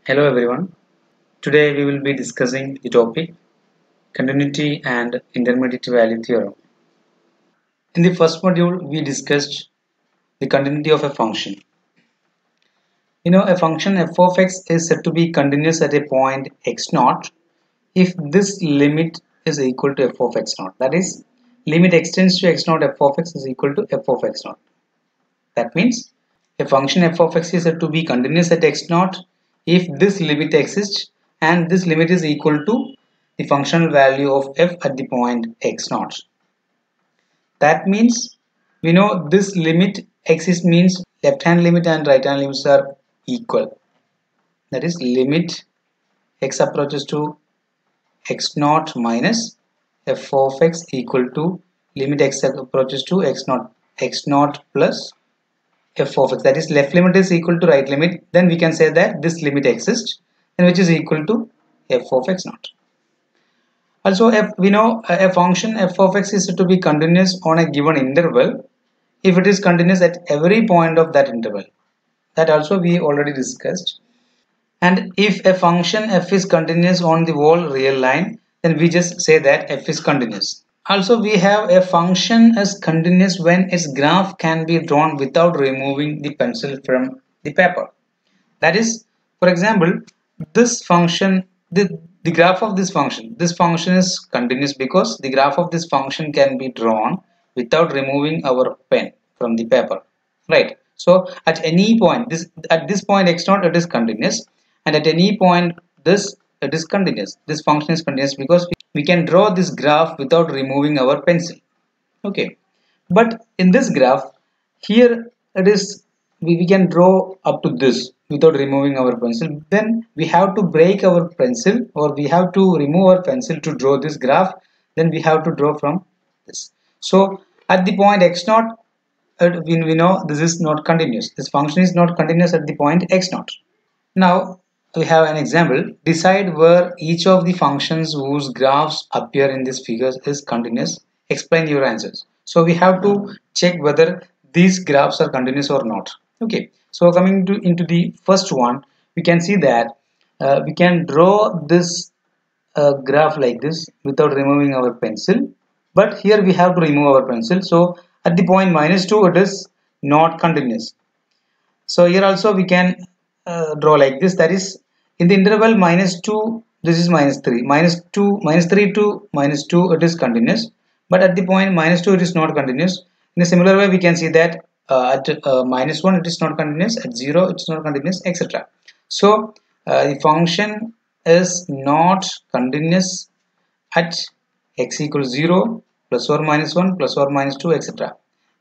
Hello everyone. Today we will be discussing the topic continuity and intermediate value theorem. In the first module we discussed the continuity of a function. A function f of x is said to be continuous at a point x naught if this limit is equal to f of x naught. That is, limit extends to x naught f of x is equal to f of x naught. That means a function f of x is said to be continuous at x naught if this limit exists and this limit is equal to the functional value of f at the point x naught. That means we know this limit exists means left hand limit and right hand limits are equal. That is, limit x approaches to x naught minus f of x equal to limit x approaches to x naught plus f of x. That is, left limit is equal to right limit, then we can say that this limit exists and which is equal to f of x naught. Also, we know a function f of x is to be continuous on a given interval if it is continuous at every point of that interval. That also we already discussed. And if a function f is continuous on the whole real line, then we just say that f is continuous. Also, we have a function as continuous when its graph can be drawn without removing the pencil from the paper. That is, for example, this function, the graph of this function is continuous because the graph of this function can be drawn without removing our pen from the paper, right? So at any point, at this point x naught, it is continuous, and at any point it is continuous. This function is continuous because we can draw this graph without removing our pencil. Okay, but in this graph here it is we can draw up to this without removing our pencil. Then we have to break our pencil, or we have to remove our pencil to draw this graph. Then we have to draw from this. So at the point x naught, we know this is not continuous. This function is not continuous at the point x naught. Now we have an example. Decide where each of the functions whose graphs appear in this figure is continuous. Explain your answers. So we have to check whether these graphs are continuous or not. Okay, so coming into the first one, we can see that we can draw this graph like this without removing our pencil, but here we have to remove our pencil. So at the point -2, it is not continuous. So here also we can draw like this. That is, in the interval -2, this is -3, -3 to -2, it is continuous, but at the point -2 it is not continuous. In a similar way, we can see that at -1 it is not continuous, at 0 it is not continuous, etc. So the function is not continuous at x equals 0, plus or minus 1, plus or minus 2, etc.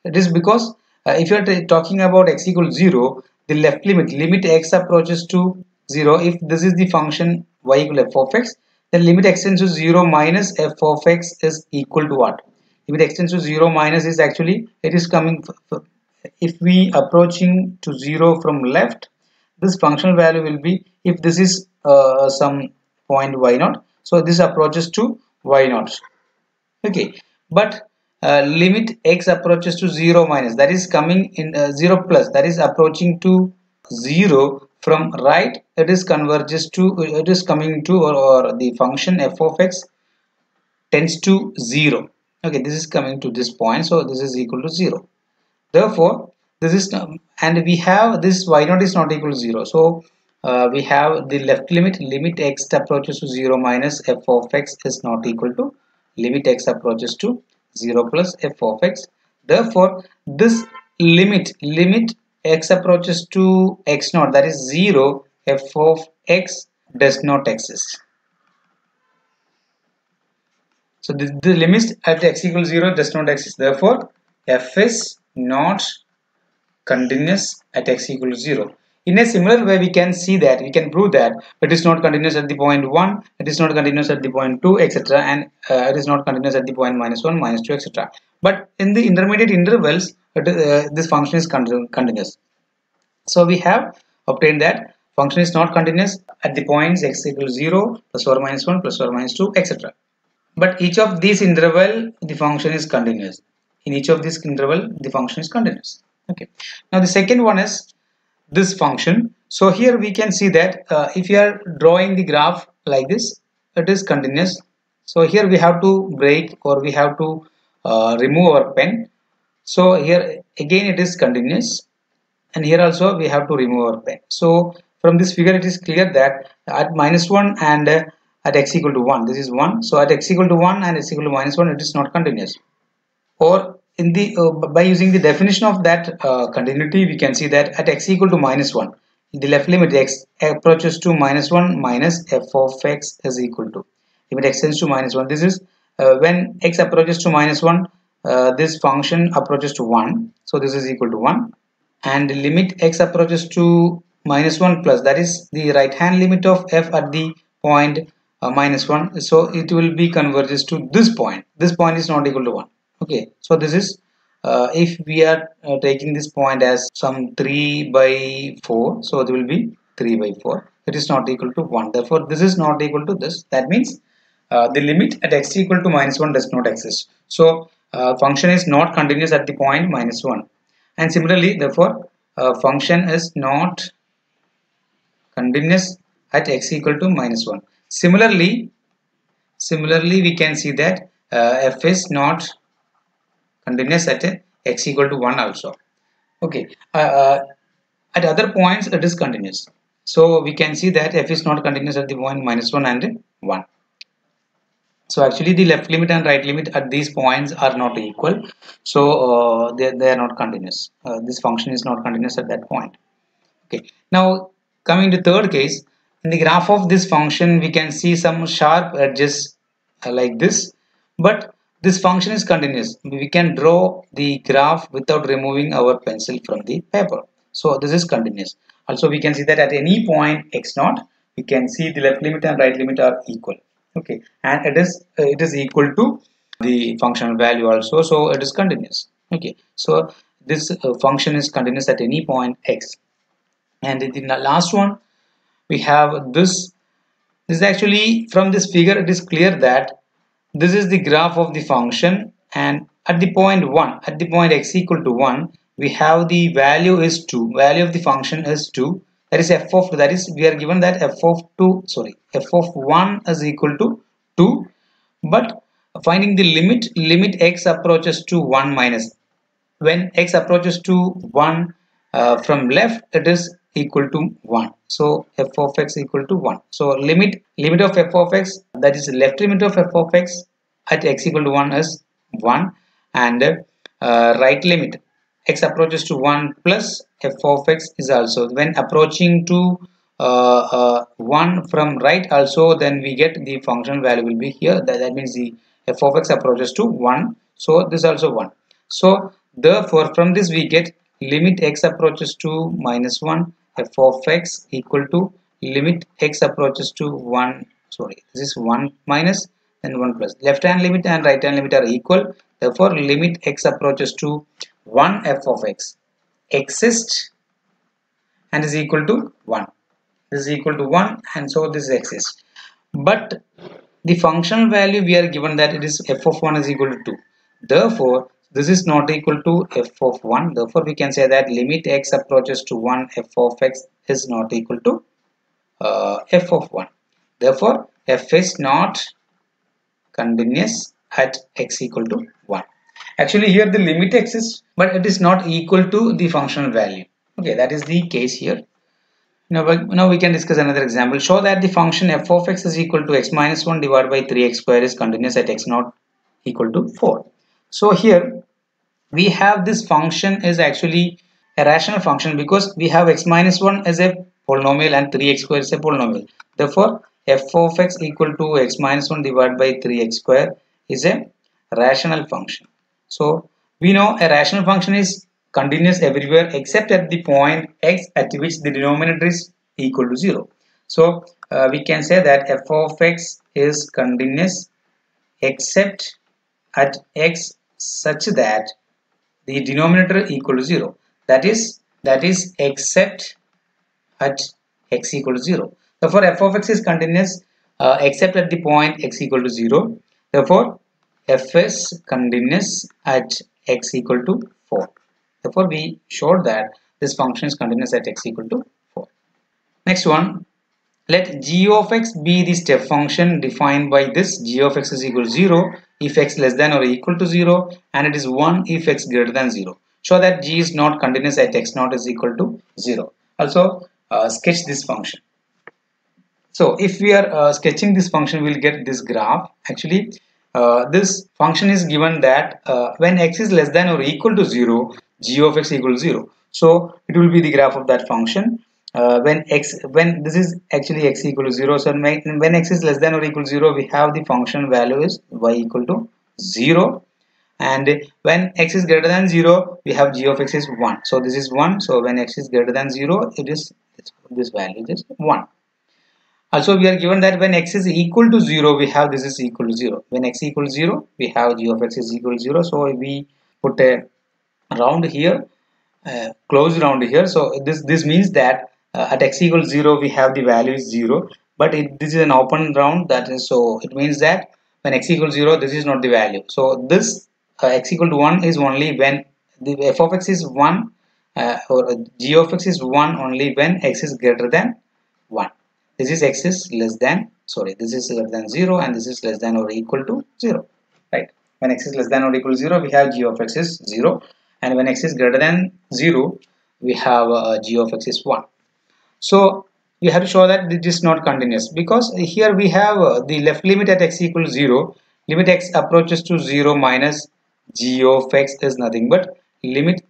It is because if you are talking about x equals 0, the left limit x approaches to 0. If this is the function y equal f of x, then limit extends to 0 minus f of x is equal to what? Limit extends to 0 minus is actually, it is coming, if we approaching to 0 from left, this functional value will be, if this is some point y naught, so this approaches to y naught. Okay, but limit x approaches to 0 minus, that is coming in 0 plus, that is approaching to 0 from right, it is converges to, it is coming to, or the function f of x tends to 0. Okay, this is coming to this point, so this is equal to 0. Therefore this is, and we have this y naught is not equal to 0, so we have the left limit x approaches to 0 minus f of x is not equal to limit x approaches to 0 plus f of x. Therefore this limit x approaches to x naught, that is 0, f of x does not exist. So the limit at x equals 0 does not exist. Therefore f is not continuous at x equals 0. In a similar way, we can see that, we can prove that it is not continuous at the point 1, it is not continuous at the point 2, etc., and it is not continuous at the point -1, -2, etc. But in the intermediate intervals, this function is continuous. So we have obtained that function is not continuous at the points x equals 0, plus or minus 1, plus or minus 2, etc. But each of these interval, the function is continuous. In each of this interval, the function is continuous. Okay. Now the second one is this function. So here we can see that if you are drawing the graph like this, it is continuous. So here we have to break, or we have to remove our pen. So here again it is continuous, and here also we have to remove our pen. So from this figure it is clear that at -1 and at x equal to 1, this is 1. So at x equal to 1 and x equal to -1, it is not continuous. Or in the by using the definition of that continuity, we can see that at x equal to -1, the left limit x approaches to -1 minus f of x is equal to limit x tends to -1. This is when x approaches to -1, this function approaches to 1, so this is equal to 1. And the limit x approaches to -1 plus, that is the right hand limit of f at the point -1, so it will be converges to this point. This point is not equal to 1. Okay, so this is if we are taking this point as some 3 by 4, so it will be 3 by 4. It is not equal to 1. Therefore, this is not equal to this. That means the limit at x equal to -1 does not exist. So function is not continuous at the point -1. And similarly, therefore, function is not continuous at x equal to -1. Similarly, we can see that f is not continuous at x equal to 1 also. Okay, at other points it is continuous. So we can see that f is not continuous at the point -1 and 1. So actually the left limit and right limit at these points are not equal. So they are not continuous. This function is not continuous at that point. Okay. Now coming to third case, in the graph of this function we can see some sharp edges like this, but this function is continuous. We can draw the graph without removing our pencil from the paper. So this is continuous. Also we can see that at any point x0, we can see the left limit and right limit are equal. Okay, and it is equal to the functional value also, so it is continuous. Okay, so this function is continuous at any point x. And in the last one we have this. This is actually, from this figure it is clear that this is the graph of the function, and at the point 1, at the point x equal to 1, we have the value is 2, value of the function is 2, that is f of, that is we are given that f of 1 is equal to 2, but finding the limit x approaches to 1 minus, when x approaches to 1 from left, it is equal to 1. So f of x equal to 1. So limit of f of x, that is left limit of f of x at x equal to 1 is 1, and right limit x approaches to 1 plus f of x is also, when approaching to 1 from right also, then we get the function value will be here. That means the f of x approaches to 1, so this also 1. So therefore from this we get limit x approaches to -1 f of x equal to limit x approaches to 1, this is 1 minus then 1 plus. Left hand limit and right hand limit are equal, therefore limit x approaches to 1 f of x exists and is equal to 1. This is equal to 1, and so this exists. But the functional value we are given that it is f of 1 is equal to 2. Therefore this is not equal to f of 1. Therefore we can say that limit x approaches to 1 f of x is not equal to f of 1. Therefore f is not continuous at x equal to 1. Actually here the limit exists, but it is not equal to the functional value. Okay, that is the case here. Now we can discuss another example. Show that the function f of x is equal to x minus 1 divided by 3x square is continuous at x naught equal to 4. So here we have this function is actually a rational function, because we have x minus 1 as a polynomial and 3x square is a polynomial. Therefore f of x equal to x minus 1 divided by 3x square is a rational function. So we know a rational function is continuous everywhere except at the point x at which the denominator is equal to 0. So we can say that f of x is continuous except at x such that the denominator equal to 0. That is except at x equal to 0. Therefore f of x is continuous except at the point x equal to 0. Therefore f is continuous at x equal to 4. Therefore we showed that this function is continuous at x equal to 4. Next one, let g of x be the step function defined by this. G of x is equal to 0 if x less than or equal to 0, and it is 1 if x greater than 0. Show that g is not continuous at x naught is equal to 0. Also sketch this function. So if we are sketching this function, we will get this graph. Actually, this function is given that when x is less than or equal to 0, g of x equals 0. So it will be the graph of that function. When this is actually x equal to 0, so when x is less than or equal to 0, we have the function value is y equal to 0. And when x is greater than 0, we have g of x is 1. So this is 1. So when x is greater than 0, it is this value is 1. Also, we are given that when x is equal to 0, we have this is equal to 0. When x equals 0, we have g of x is equal to 0. So we put a round here, closed round here. So this means that at x equals 0, we have the value is 0. But this is an open round, that is, so it means that when x equals 0, this is not the value. So this x equal to 1 is only when the f of x is 1 or g of x is 1 only when x is greater than 1. This is x is less than, sorry, this is less than 0 and this is less than or equal to 0, right? When x is less than or equal to 0, we have g of x is 0, and when x is greater than 0, we have g of x is 1. So we have to show that it is not continuous, because here we have the left limit at x equal to 0, limit x approaches to 0 minus g of x is nothing but limit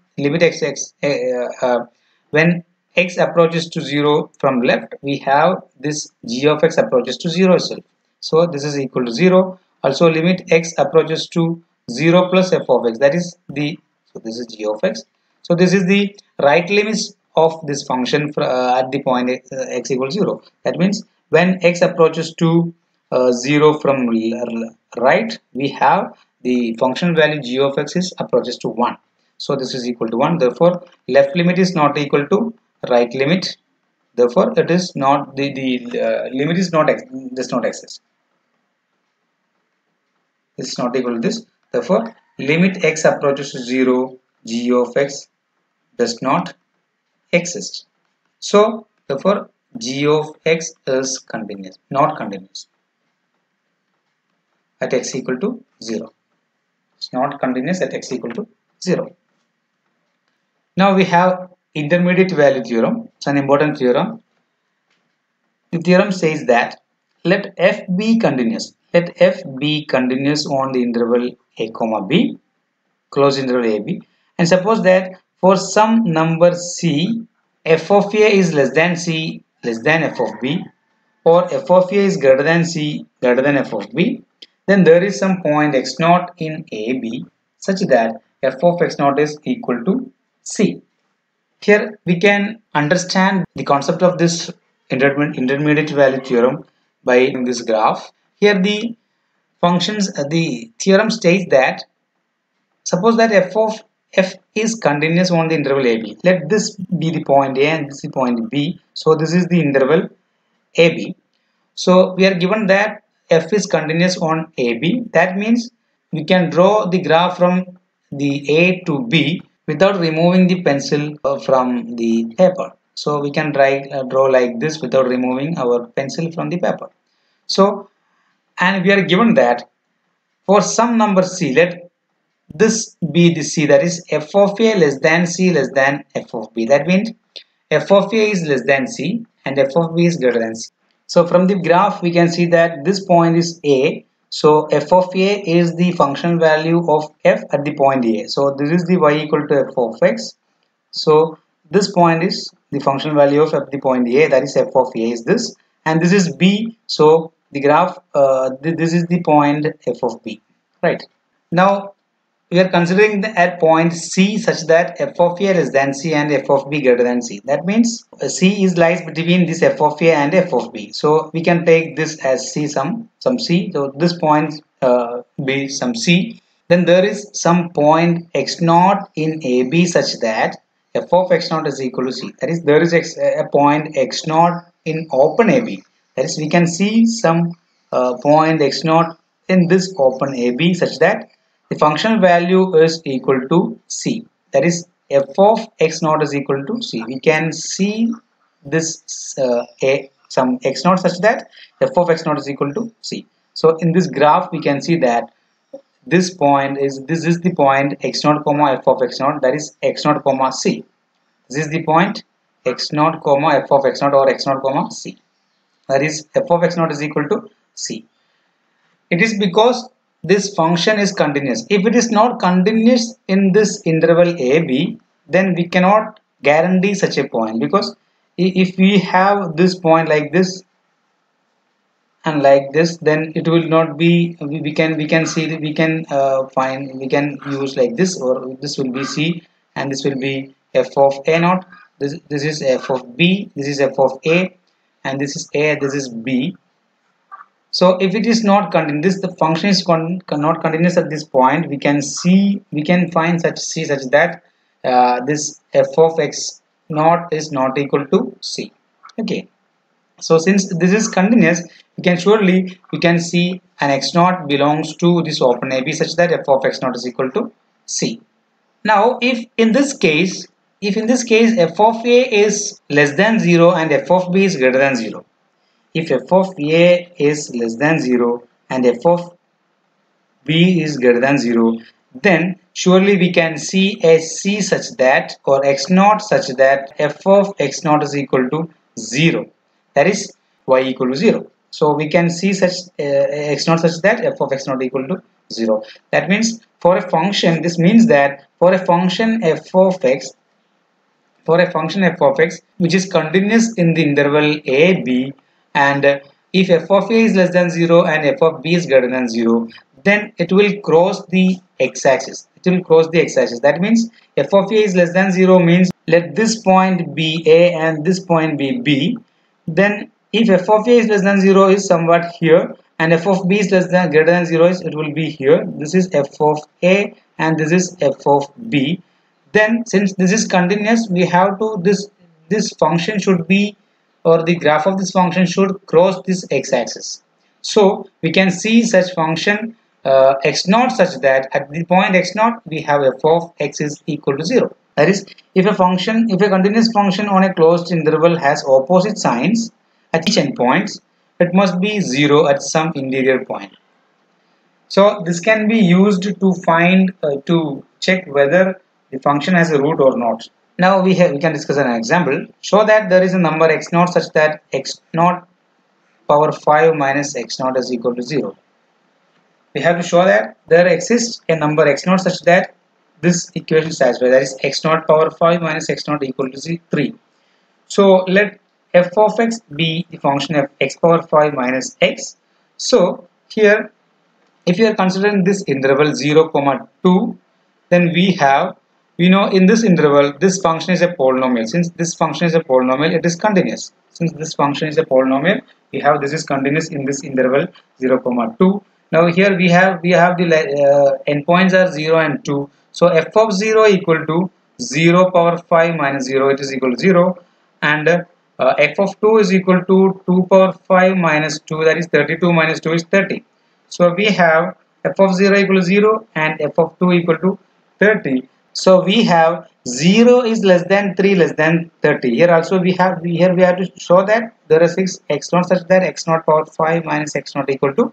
when x approaches to 0 from left, we have this g of x approaches to 0 itself. So this is equal to 0. Also limit x approaches to 0 plus f of x, that is the, so this is g of x. So this is the right limits of this function at the point x equals 0. That means when x approaches to 0 from right, we have the function value g of x is approaches to 1. So this is equal to 1. Therefore left limit is not equal to right limit. Therefore it is not the limit is not does not exist. This is not equal to this. Therefore limit x approaches to 0, g of x does not exist. So therefore g of x is continuous, not continuous at x equal to 0. It's not continuous at x equal to 0. Now we have intermediate value theorem. It's an important theorem. The theorem says that let f be continuous. Let f be continuous on the interval a comma b, close interval a b, and suppose that for some number c, f of a is less than c less than f of b, or f of a is greater than c greater than f of b, then there is some point x naught in a b such that f of x naught is equal to c. Here we can understand the concept of this intermediate value theorem by this graph. Here the functions, the theorem states that suppose that f of f is continuous on the interval ab. Let this be the point a and this is the point b. So this is the interval ab. So we are given that f is continuous on ab. That means we can draw the graph from the a to b without removing the pencil from the paper. So we can draw like this without removing our pencil from the paper. So, and we are given that for some number c, let this be the c, that is f of a less than c less than f of b. That means f of a is less than c and f of b is greater than c. So from the graph we can see that this point is a. So f of a is the function value of f at the point a. So this is the y equal to f of x. So this point is the function value of at the point a, that is f of a is this, and this is b. So the graph this is the point f of b, right? Now we are considering at point C such that f of a less than c and f of b greater than c. That means c is lies between this f of a and f of b. So we can take this as c some c. So this point be some c. Then there is some point x naught in AB such that f of x naught is equal to c. That is there is a point x naught in open AB. That is we can see some point x naught in this open AB such that the function value is equal to c. That is f of x naught is equal to c. We can see this some x naught such that f of x naught is equal to c. So in this graph we can see that this is the point x naught comma f of x naught, that is x naught comma c. This is the point x naught comma f of x naught or x naught comma c, that is f of x naught is equal to c. It is because this function is continuous. If it is not continuous in this interval a b, then we cannot guarantee such a point, because if we have this point like this and like this, then it will not be, we can see, we can find, we can use like this, or this will be c and this will be f of a naught, this is f of b, this is f of a, and this is a, this is b. So if it is not continuous, the function is not continuous at this point, we can find such c such that this f of x naught is not equal to c. Okay. So since this is continuous, we can see an x naught belongs to this open AB such that f of x naught is equal to c. Now if in this case f of a is less than 0 and f of b is greater than 0, if f of a is less than 0 and f of b is greater than 0, then surely we can see a c such that, or x naught such that f of x naught is equal to 0, that is y equal to 0. So we can see such x naught such that f of x naught equal to 0. That means for a function, this means that for a function f of x which is continuous in the interval a b, and if f of a is less than 0 and f of b is greater than 0, then it will cross the x-axis. That means f of a is less than 0 means let this point be a and this point be b. Then if f of a is less than 0 is somewhat here, and f of b is greater than 0 is, it will be here. This is f of a and this is f of b. Then since this is continuous, we have to, this function should be, or the graph of this function should cross this x-axis. So we can see such function x naught such that at the point x naught we have f of x is equal to 0. That is, if a continuous function on a closed interval has opposite signs at each endpoints, it must be 0 at some interior point. So this can be used to find to check whether the function has a root or not. Now we can discuss an example. Show that there is a number x naught such that x naught power 5 minus x naught is equal to 0. We have to show that there exists a number x naught such that this equation is satisfied, that is x naught power 5 minus x naught equal to 3. So let f of x be the function of x power 5 minus x. So here, if you are considering this interval 0, 2, then we know in this interval this function is a polynomial. Since this function is a polynomial, it is continuous. Since this function is a polynomial, we have this is continuous in this interval 0, 2. Now here we have the endpoints are 0 and 2. So f of 0 equal to 0 power 5 minus 0, it is equal to 0, and f of 2 is equal to 2 power 5 minus 2, that is 32 minus 2 is 30. So we have f of 0 equal to 0 and f of 2 equal to 30. So we have 0 is less than 3 less than 30. Here also we have to show that there is x naught such that x naught power 5 minus x naught equal to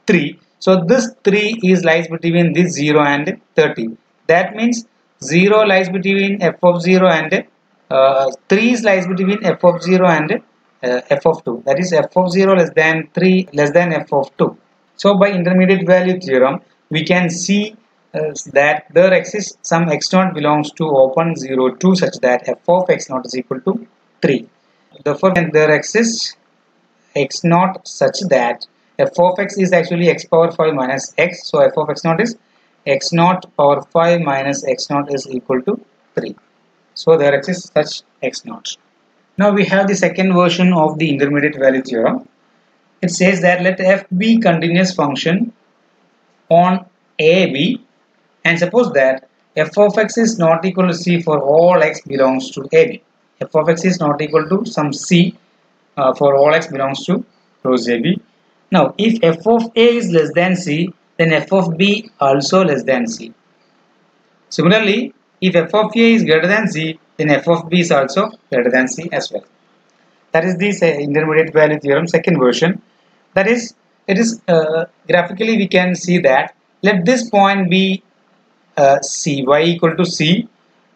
3. So this 3 lies between this 0 and 30. That means 0 lies between f of 0 and 3 lies between f of 0 and f of 2. That is f of 0 less than 3 less than f of 2. So by intermediate value theorem, we can see that there exists some x naught belongs to open 0, 2 such that f of x naught is equal to 3. Therefore, there exists x naught such that f of x is actually x power 5 minus x. So f of x naught is x naught power 5 minus x naught is equal to 3. So there exists such x naught. Now we have the second version of the intermediate value theorem. It says that let f be continuous function on AB, and suppose that f of x is not equal to c for all x belongs to AB. F of x is not equal to some c for all x belongs to closed AB. Now if f of a is less than c, then f of b also less than c. Similarly, if f of a is greater than c, then f of b is also greater than c as well. That is the intermediate value theorem second version. That is, it is graphically we can see that let this point be C, y equal to C.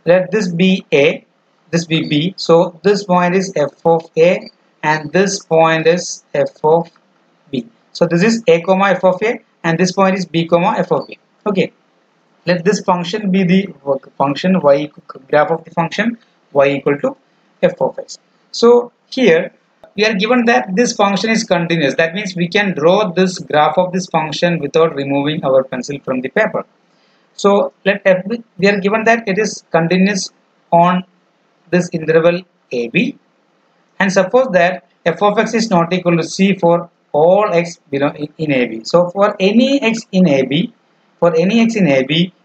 Let this be A, this be B. So this point is f of A and this point is f of B. So this is A comma f of A and this point is B comma f of B. Okay. Let this function be the function y, graph of the function y equal to f of x. So here we are given that this function is continuous. That means we can draw this graph of this function without removing our pencil from the paper. So let f be, we are given that it is continuous on this interval AB, and suppose that f of x is not equal to c for all x belong in AB. So for any x in AB,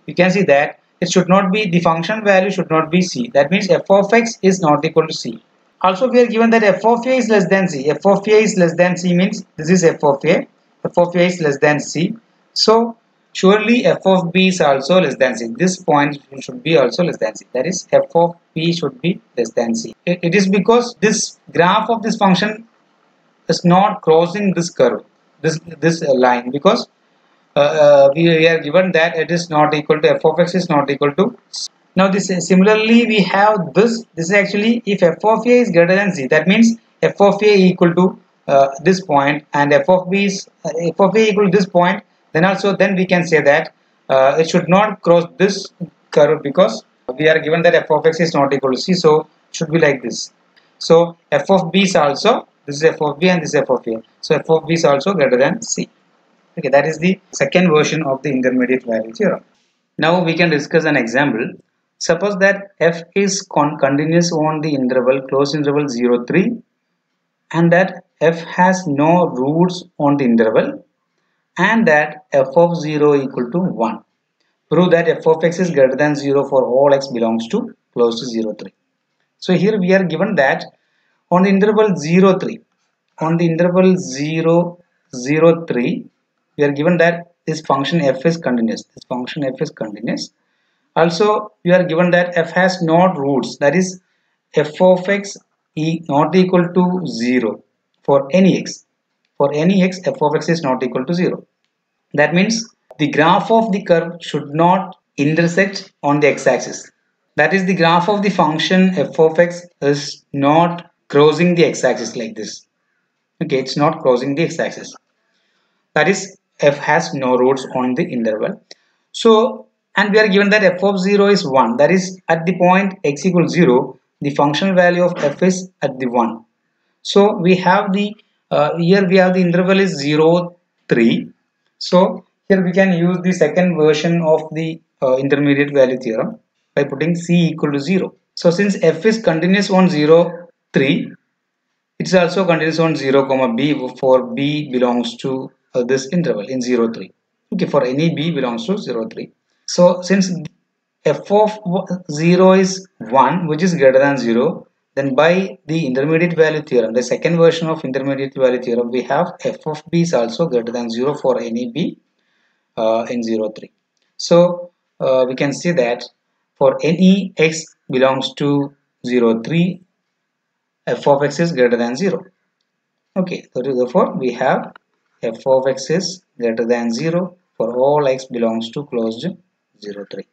you can see that it should not be, the function value should not be c. That means f of x is not equal to c. Also we are given that f of a is less than c. F of a is less than c means this is f of a. F of a is less than c. So surely f of b is also less than c. This point should be also less than c. That is f of b should be less than c. It is because this graph of this function is not crossing this curve, this line, because we are given that it is not equal to f of x is not equal to c. Now this similarly we have this is actually if f of a is greater than c, that means f of a equal to this point and f of b is f of a equal to this point, then we can say that it should not cross this curve because we are given that f of x is not equal to c, so it should be like this. So f of b is also, this is f of b and this is f of a, so f of b is also greater than c. Okay, that is the second version of the intermediate value theorem. Now we can discuss an example. Suppose that f is continuous on the interval closed interval 0, 3 and that f has no roots on the interval and that f of 0 equal to 1. Prove that f of x is greater than 0 for all x belongs to close to 0, 3. So here we are given that on the interval 0, 3, on the interval 0, 0, 3, we are given that this function f is continuous. This function f is continuous. Also, we are given that f has not roots. That is, f of x not equal to 0 for any x. For any x, f of x is not equal to 0. That means the graph of the curve should not intersect on the x-axis. That is, the graph of the function f of x is not crossing the x-axis like this. Okay, it's not crossing the x-axis. That is, f has no roots on the interval. So, and we are given that f of 0 is 1. That is, at the point x equals 0, the function value of f is at the 1. So we have the here we have the interval is 0, 3. So here we can use the second version of the intermediate value theorem by putting c equal to 0. So since f is continuous on 0, 3, it's also continuous on 0 comma b for b belongs to this interval in 0, 3. Okay, for any b belongs to 0, 3. So since f of 0 is 1, which is greater than 0, then by the intermediate value theorem, the second version of intermediate value theorem, we have f of b is also greater than 0 for any b in 0, 3. So we can see that for any x belongs to 0, 3, f of x is greater than 0. Okay, so therefore we have f of x is greater than 0 for all x belongs to closed 0, 3.